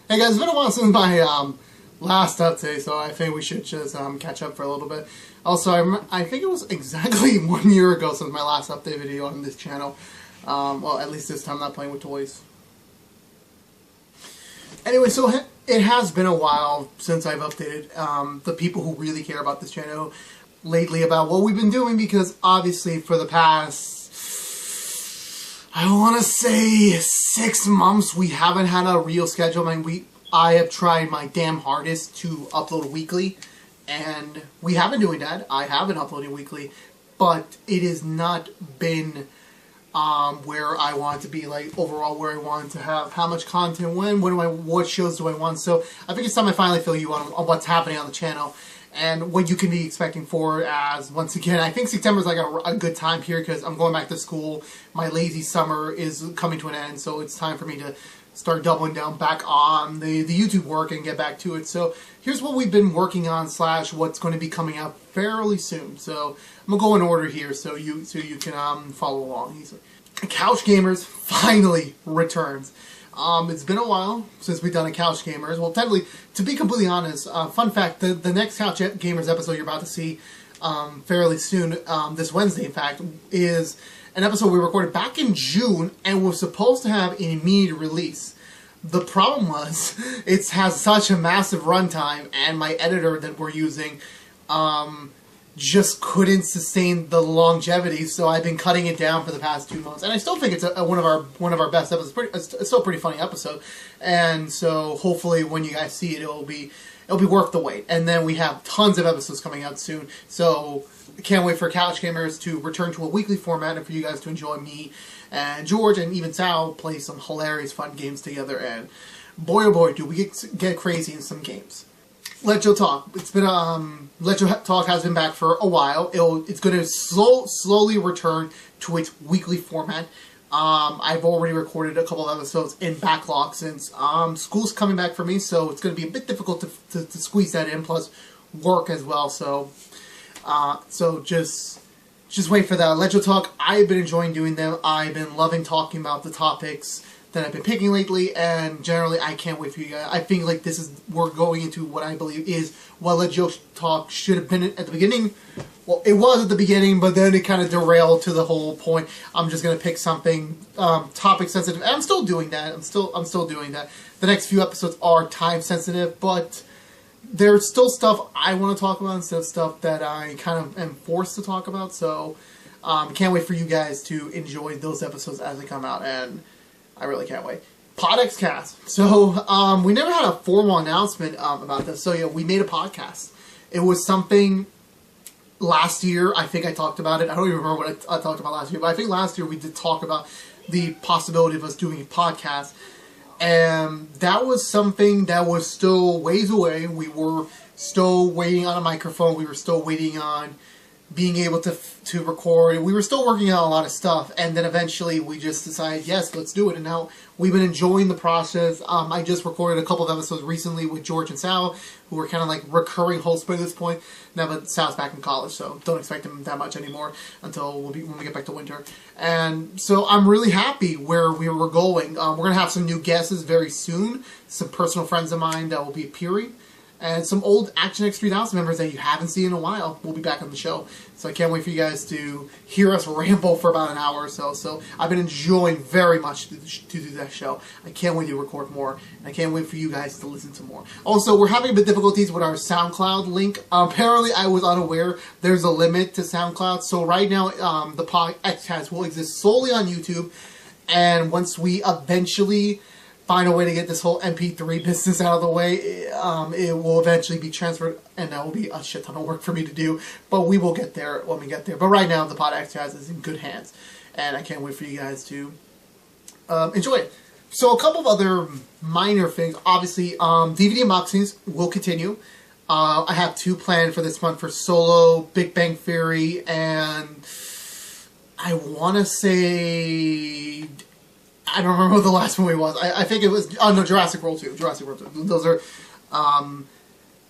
Hey guys, it's been a while since my last update, so I think we should just catch up for a little bit. Also, I think it was exactly 1 year ago since my last update video on this channel. Well, at least this time, not playing with toys. Anyway, so it has been a while since I've updated the people who really care about this channel lately about what we've been doing, because obviously for the past, I want to say 6 months, we haven't had a real schedule. I have tried my damn hardest to upload weekly, and we have been doing that. I have been uploading weekly, but it has not been where I want to be, like overall where I want to have, how much content, when, what shows do I want. So I think it's time I finally fill you on what's happening on the channel and what you can be expecting for, as once again, I think September is like a good time period because I'm going back to school. My lazy summer is coming to an end, so it's time for me to start doubling down back on the YouTube work and get back to it. So here's what we've been working on / what's going to be coming out fairly soon. So I'm gonna go in order here so you can follow along easily. Couch Gamers finally returns. It's been a while since we've done a Couch Gamers. Well, technically, to be completely honest, fun fact, the next Couch Gamers episode you're about to see fairly soon, this Wednesday in fact, is an episode we recorded back in June and was supposed to have an immediate release. The problem was, it has such a massive runtime, and my editor that we're using just couldn't sustain the longevity, so I've been cutting it down for the past 2 months. And I still think it's one of our best episodes. It's still a pretty funny episode, and so hopefully when you guys see it, it'll be worth the wait. And then we have tons of episodes coming out soon, so can't wait for Couch Gamers to return to a weekly format and for you guys to enjoy me and George and even Sal play some hilarious fun games together. And boy oh boy, do we get crazy in some games. Let Joe Talk. It's been Let Joe Talk has been back for a while. It's going to slowly return to its weekly format. I've already recorded a couple of episodes in backlog since school's coming back for me, so it's going to be a bit difficult to squeeze that in, plus work as well. So just wait for that. Let Joe Talk. I've been enjoying doing them. I've been loving talking about the topics that I've been picking lately, and generally I can't wait for you guys. I think like we're going into what I believe is what Let Joe Talk should have been at the beginning. Well, it was at the beginning, but then it kind of derailed to the whole point. I'm just gonna pick something topic sensitive, and I'm still doing that. I'm still doing that. The next few episodes are time sensitive, but there's still stuff I want to talk about instead of stuff that I kind of am forced to talk about. So can't wait for you guys to enjoy those episodes as they come out, and I really can't wait. PodXCast. So, we never had a formal announcement about this. So, yeah, we made a podcast. It was something last year. I think I talked about it. I don't even remember what I talked about last year. But I think last year we did talk about the possibility of us doing a podcast. And that was something that was still ways away. We were still waiting on a microphone. We were still waiting on being able to record. We were still working on a lot of stuff, and then eventually we just decided, yes, let's do it. And now we've been enjoying the process. I just recorded a couple of episodes recently with George and Sal, who were kind of like recurring hosts by this point. Now, but Sal's back in college, so don't expect him that much anymore until when we get back to winter. And so I'm really happy where we were going. We're going to have some new guests very soon, some personal friends of mine that will be appearing, and some old ActionX3000 members that you haven't seen in a while will be back on the show. So I can't wait for you guys to hear us ramble for about an hour or so. So I've been enjoying very much to do that show. I can't wait to record more, and I can't wait for you guys to listen to more. Also, we're having a bit difficulties with our SoundCloud link. Apparently, I was unaware there's a limit to SoundCloud. So right now, the PodXCast will exist solely on YouTube, and once we eventually find a way to get this whole MP3 business out of the way, it will eventually be transferred, and that will be a shit ton of work for me to do, but we will get there when we get there. But right now, the PodXCast is in good hands, and I can't wait for you guys to enjoy it. So a couple of other minor things. Obviously, DVD unboxings will continue. I have 2 planned for this month for Solo, Big Bang Theory, and I want to say, I don't remember what the last movie was. I think it was, oh no, Jurassic World 2. Jurassic World 2. Those are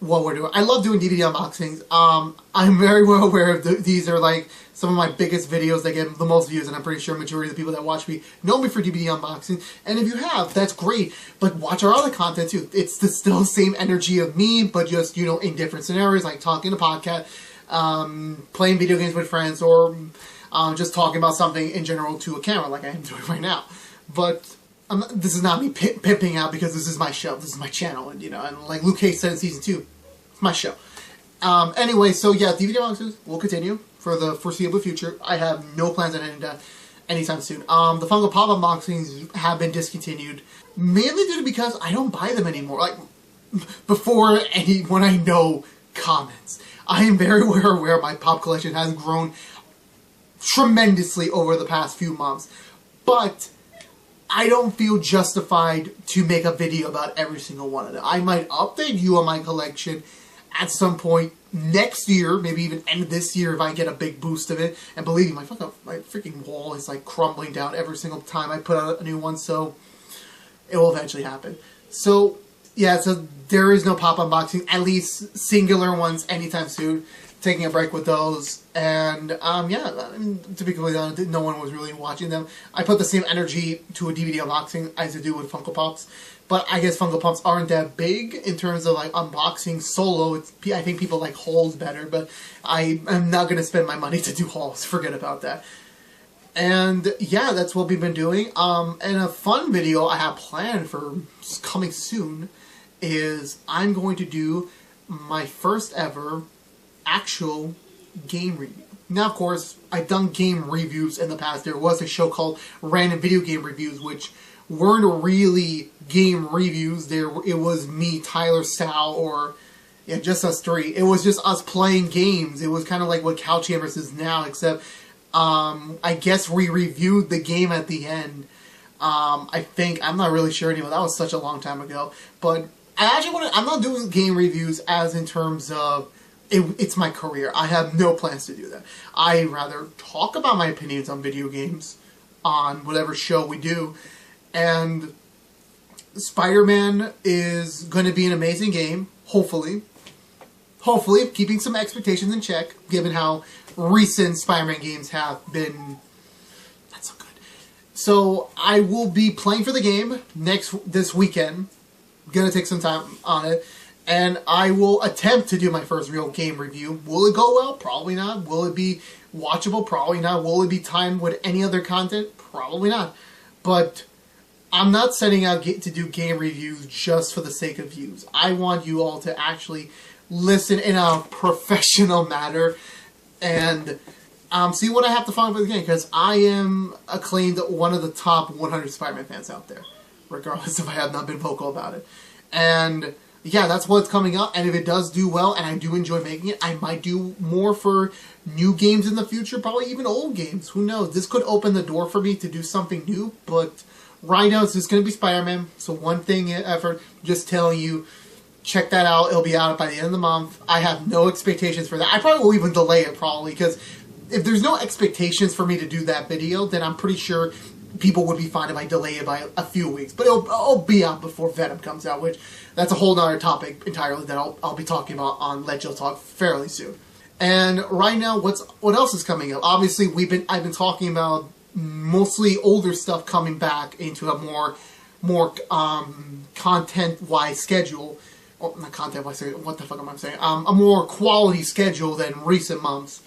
what we're doing. I love doing DVD unboxings. I'm very well aware of these are like some of my biggest videos that get the most views, and I'm pretty sure majority of the people that watch me know me for DVD unboxing. And if you have, that's great. But watch our other content too. It's still the same energy of me, but just, you know, in different scenarios, like talking to podcast, playing video games with friends, or just talking about something in general to a camera, like I am doing right now. But this is not me pimping out, because this is my show, this is my channel, and, you know, and like Luke Cage said in Season 2, it's my show. Anyway, so yeah, DVD unboxings will continue for the foreseeable future. I have no plans on ending that anytime soon. The Funko Pop unboxings have been discontinued, mainly due to because I don't buy them anymore. Like, before anyone I know comments, I am very well aware my pop collection has grown tremendously over the past few months, but I don't feel justified to make a video about every single one of them. I might update you on my collection at some point next year, maybe even end of this year if I get a big boost of it. And believe me, my freaking wall is like crumbling down every single time I put out a new one, so it will eventually happen. So yeah, so there is no pop unboxing, at least singular ones, anytime soon. Taking a break with those, and yeah, I mean, to be completely honest, no one was really watching them. I put the same energy to a DVD unboxing as I do with Funko Pops, but I guess Funko Pops aren't that big in terms of like unboxing solo. I think people like hauls better, but I am not going to spend my money to do hauls. Forget about that. And yeah, that's what we've been doing. And a fun video I have planned for coming soon is I'm going to do my first ever actual game review. Now, of course, I've done game reviews in the past. There was a show called Random Video Game Reviews, which weren't really game reviews. It was me, Tyler, Sal, or yeah, just us three. It was just us playing games. It was kind of like what Couch Gamers is now, except I guess we reviewed the game at the end. I think, I'm not really sure anymore. That was such a long time ago. But I actually I'm not doing game reviews as in terms of it's my career. I have no plans to do that. I rather talk about my opinions on video games on whatever show we do. And Spider-Man is going to be an amazing game, hopefully. Hopefully, keeping some expectations in check, given how recent Spider-Man games have been not so good. So I will be playing for the game this weekend. Gonna take some time on it. And I will attempt to do my first real game review. Will it go well? Probably not. Will it be watchable? Probably not. Will it be timed with any other content? Probably not. But I'm not setting out to do game reviews just for the sake of views. I want you all to actually listen in a professional manner and see what I have to find for the game. Because I am acclaimed one of the top 100 Spider-Man fans out there, regardless if I have not been vocal about it. And yeah, that's what's coming up, and if it does do well, and I do enjoy making it, I might do more for new games in the future, probably even old games. Who knows? This could open the door for me to do something new, but right now it's just going to be Spider-Man. So one thing effort, just telling you, check that out. It'll be out by the end of the month. I have no expectations for that. I probably will even delay it, probably, because if there's no expectations for me to do that video, then I'm pretty sure people would be fine if I delay it by a few weeks. But it'll be out before Venom comes out, which that's a whole nother topic entirely that I'll be talking about on Let Jill Talk fairly soon. And right now, what else is coming up? Obviously, I've been talking about mostly older stuff coming back into a more content-wise schedule. Oh, not content-wise, what the fuck am I saying? A more quality schedule than recent months.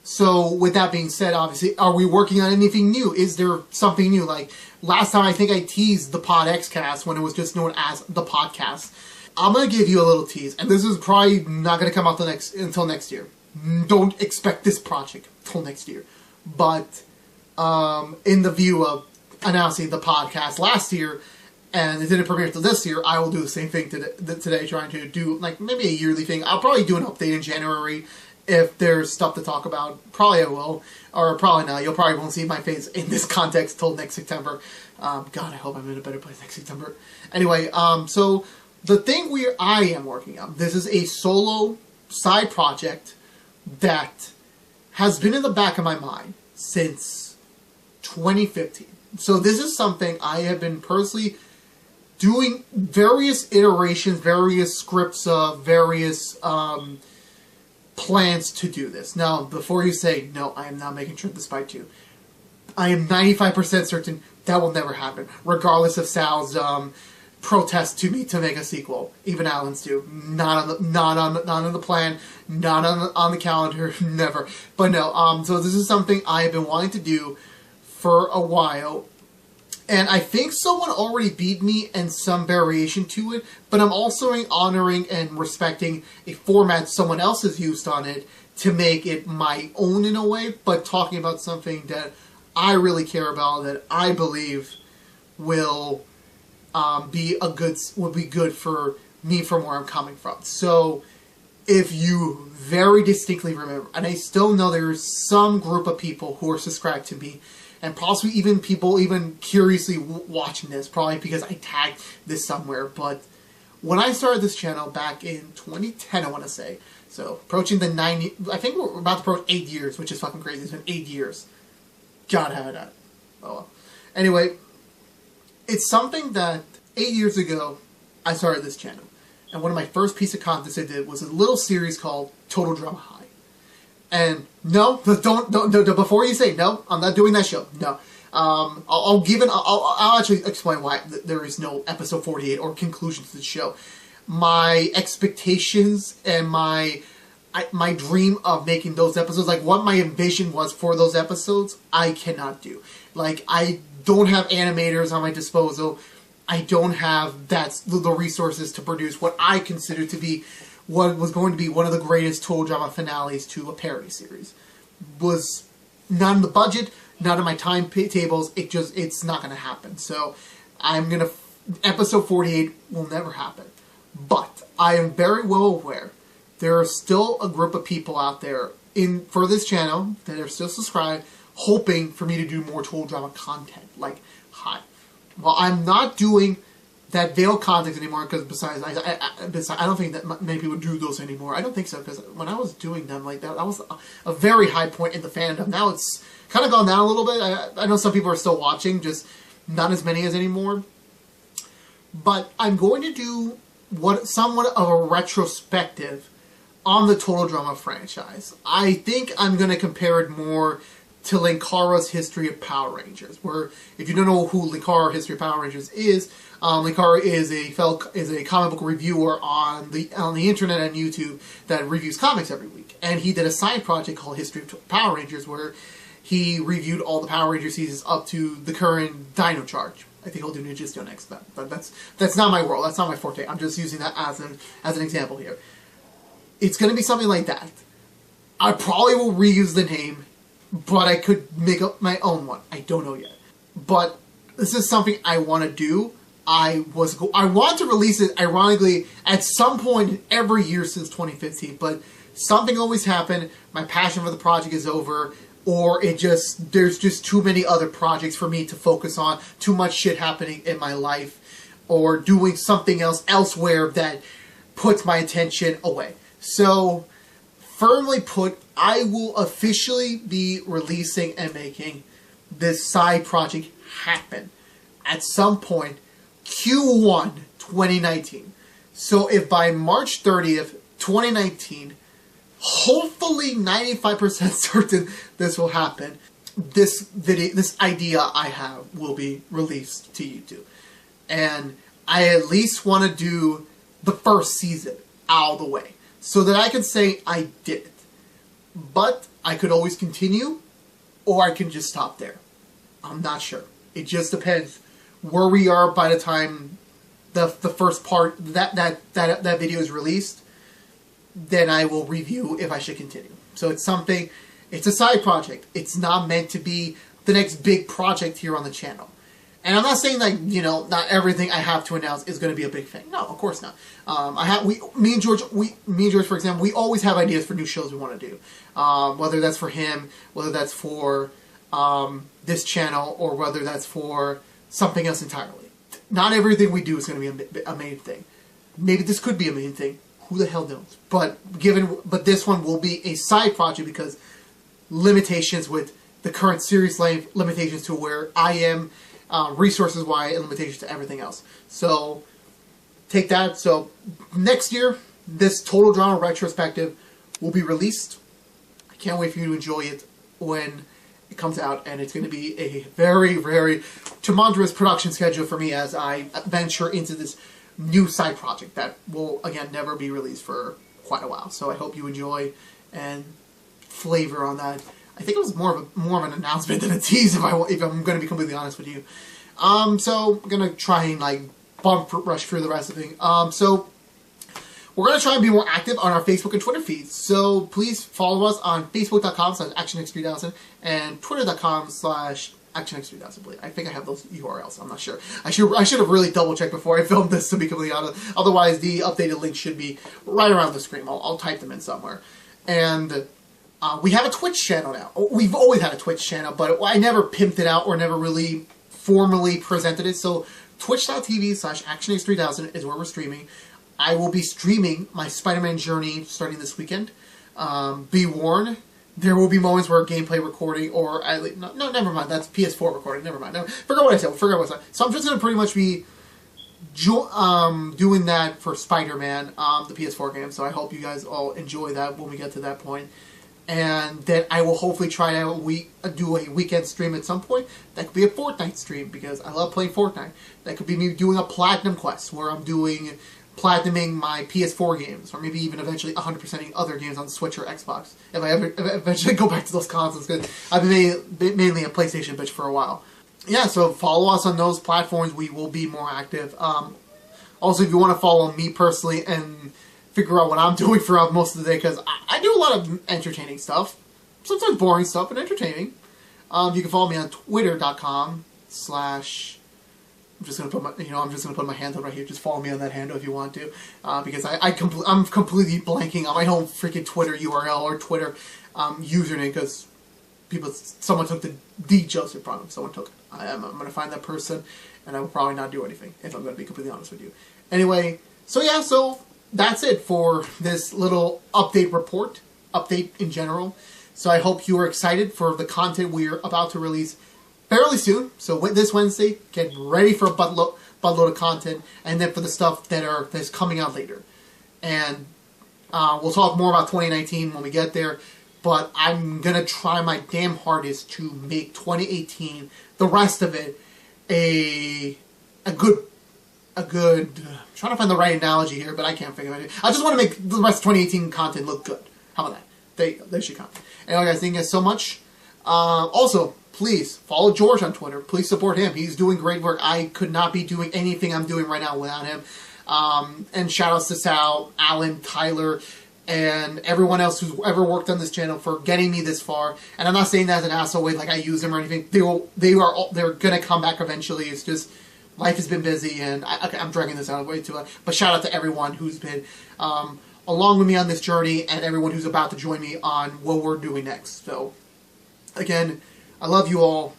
So, with that being said, obviously, are we working on anything new? Is there something new? Like, last time I think I teased the PodXCast when it was just known as the podcast. I'm going to give you a little tease, and this is probably not going to come out until next year. Don't expect this project till next year. But, in the view of announcing the podcast last year, and it didn't premiere till this year, I will do the same thing today, trying to do, like, maybe a yearly thing. I'll probably do an update in January. If there's stuff to talk about, probably I will. Or probably not. You'll probably won't see my face in this context till next September. God, I hope I'm in a better place next September. Anyway, so the thing I am working on, this is a solo side project that has been in the back of my mind since 2015. So this is something I have been personally doing various iterations, various scripts, various plans to do this. Now, before you say, no, I am not making Trip the Spy 2, I am 95% certain that will never happen, regardless of Sal's protest to me to make a sequel. Even Alan's too. Not on the plan, not on the calendar, never. But no, so this is something I have been wanting to do for a while. And I think someone already beat me in some variation to it, but I'm also honoring and respecting a format someone else has used on it to make it my own in a way, but talking about something that I really care about, that I believe will be good for me from where I'm coming from. So if you very distinctly remember, and I still know there's some group of people who are subscribed to me, and possibly even people even curiously watching this, probably because I tagged this somewhere, but when I started this channel back in 2010, I want to say, so approaching the 9, I think we're about to approach 8 years, which is fucking crazy. It's been 8 years. God have it. Oh well. Anyway, it's something that 8 years ago, I started this channel. And one of my first piece of content I did was a little series called Total Drama High. And no, don't, before you say no, I'm not doing that show. No. I'll actually explain why there is no episode 48 or conclusion to the show. My expectations and my dream of making those episodes, like what my vision was for those episodes, I cannot do. Like, I don't have animators on my disposal. I don't have the resources to produce what I consider to be what was going to be one of the greatest total drama finales to a parody series. Was not in the budget, not in my timetables. It's not going to happen. So episode 48 will never happen. But I am very well aware there are still a group of people out there for this channel that are still subscribed, hoping for me to do more total drama content. Like, hi. Well, I'm not doing that veiled content anymore, because besides, I don't think that many people do those anymore. I don't think so, because when I was doing them, like, that was a very high point in the fandom. Now it's kind of gone down a little bit. I know some people are still watching, just not as many as anymore. But I'm going to do somewhat of a retrospective on the Total Drama franchise. I think I'm going to compare it more to Linkara's History of Power Rangers, where, if you don't know who Linkara History of Power Rangers is, Linkara is a comic book reviewer on the internet and YouTube that reviews comics every week. And he did a side project called History of Power Rangers, where he reviewed all the Power Ranger seasons up to the current Dino Charge. I think he'll do Ninja Steel next, but that's not my world. That's not my forte. I'm just using that as an example here. It's going to be something like that. I probably will reuse the name, but I could make up my own one. I don't know yet. But this is something I want to do. I want to release it, ironically, at some point every year since 2015, but something always happened. My passion for the project is over, or there's just too many other projects for me to focus on, too much shit happening in my life, or doing something else elsewhere that puts my attention away. So, firmly put, I will officially be releasing and making this side project happen at some point Q1 2019. So if by March 30th, 2019, hopefully 95% certain this will happen, this idea I have will be released to YouTube. And I at least want to do the first season out of the way, so that I can say I did it. But I could always continue, or I can just stop there. I'm not sure. It just depends where we are by the time the first part that video is released. Then I will review if I should continue. So it's a side project. It's not meant to be the next big project here on the channel. And I'm not saying that, not everything I have to announce is going to be a big thing. No, of course not. Me and George, for example, we always have ideas for new shows we want to do. Whether that's for him, whether that's for this channel, or whether that's for something else entirely. Not everything we do is going to be a main thing. Maybe this could be a main thing. Who the hell knows? But this one will be a side project because limitations with the current series length, limitations to where I am resources-wise and limitations to everything else. So take that. So next year, this Total Drama retrospective will be released. I can't wait for you to enjoy it when it comes out, and it's going to be a very, very tumultuous production schedule for me as I venture into this new side project that will, again, never be released for quite a while. So I hope you enjoy and flavor on that. I think it was more of an announcement than a tease, if I'm going to be completely honest with you. So I'm going to try and like bump rush through the rest of the thing. So we're going to try and be more active on our Facebook and Twitter feeds. So please follow us on Facebook.com/ActionX3000 and Twitter.com/ActionX3000. I think I have those URLs. I'm not sure. I should have really double checked before I filmed this, to be completely honest. Otherwise, the updated link should be right around the screen. I'll type them in somewhere. And we have a Twitch channel now. We've always had a Twitch channel, but I never pimped it out or never really formally presented it. So twitch.tv/ActionX3000 is where we're streaming. I will be streaming my Spider-Man journey starting this weekend. Be warned, there will be moments where gameplay recording, or no, never mind. That's PS4 recording. Never mind. Forget what I said. So I'm just going to pretty much be doing that for Spider-Man, the PS4 game. So I hope you guys all enjoy that when we get to that point. And then I will hopefully try to do a weekend stream at some point. That could be a Fortnite stream, because I love playing Fortnite. That could be me doing a Platinum Quest, where I'm doing platinuming my PS4 games, or maybe even eventually 100%ing other games on Switch or Xbox, if I ever eventually go back to those consoles, because I've been mainly a PlayStation bitch for a while. Yeah, so follow us on those platforms. We will be more active. Also, if you want to follow me personally and figure out what I'm doing throughout most of the day, because I do a lot of entertaining stuff, sometimes boring stuff, but entertaining. You can follow me on Twitter.com/ I'm just gonna put my handle right here. Just follow me on that handle if you want to, because I'm completely blanking on my own freaking Twitter URL or Twitter username, because someone took the Joseph from him. Someone took it. I'm gonna find that person, and I will probably not do anything, if I'm gonna be completely honest with you. Anyway, so yeah, so that's it for this little update in general. So I hope you are excited for the content we're about to release fairly soon. So this Wednesday, get ready for a buttload of content, and then for the stuff that's coming out later. And we'll talk more about 2019 when we get there. But I'm gonna try my damn hardest to make 2018, the rest of it, a good. I'm trying to find the right analogy here, but I can't figure it out. I just want to make the rest of 2018 content look good. How about that? There's your content. Anyway, guys, thank you guys so much. Also, please follow George on Twitter. Please support him. He's doing great work. I could not be doing anything I'm doing right now without him. And shout outs to Sal, Alan, Tyler, and everyone else who's ever worked on this channel for getting me this far. And I'm not saying that as an asshole way, like I use them or anything. They're gonna come back eventually. It's just life has been busy, and I'm dragging this out way too long. But shout out to everyone who's been along with me on this journey, and everyone who's about to join me on what we're doing next. So, again, I love you all.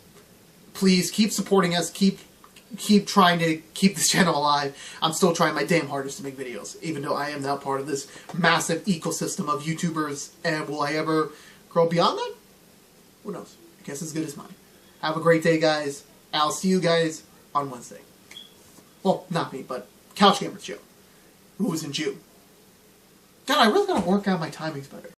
Please keep supporting us. Keep trying to keep this channel alive. I'm still trying my damn hardest to make videos, even though I am now part of this massive ecosystem of YouTubers. And will I ever grow beyond that? Who knows? I guess as good as mine. Have a great day, guys. I'll see you guys on Wednesday. Well, not me, but Couch Gamer Joe, who was in June. God, I really gotta work out my timings better.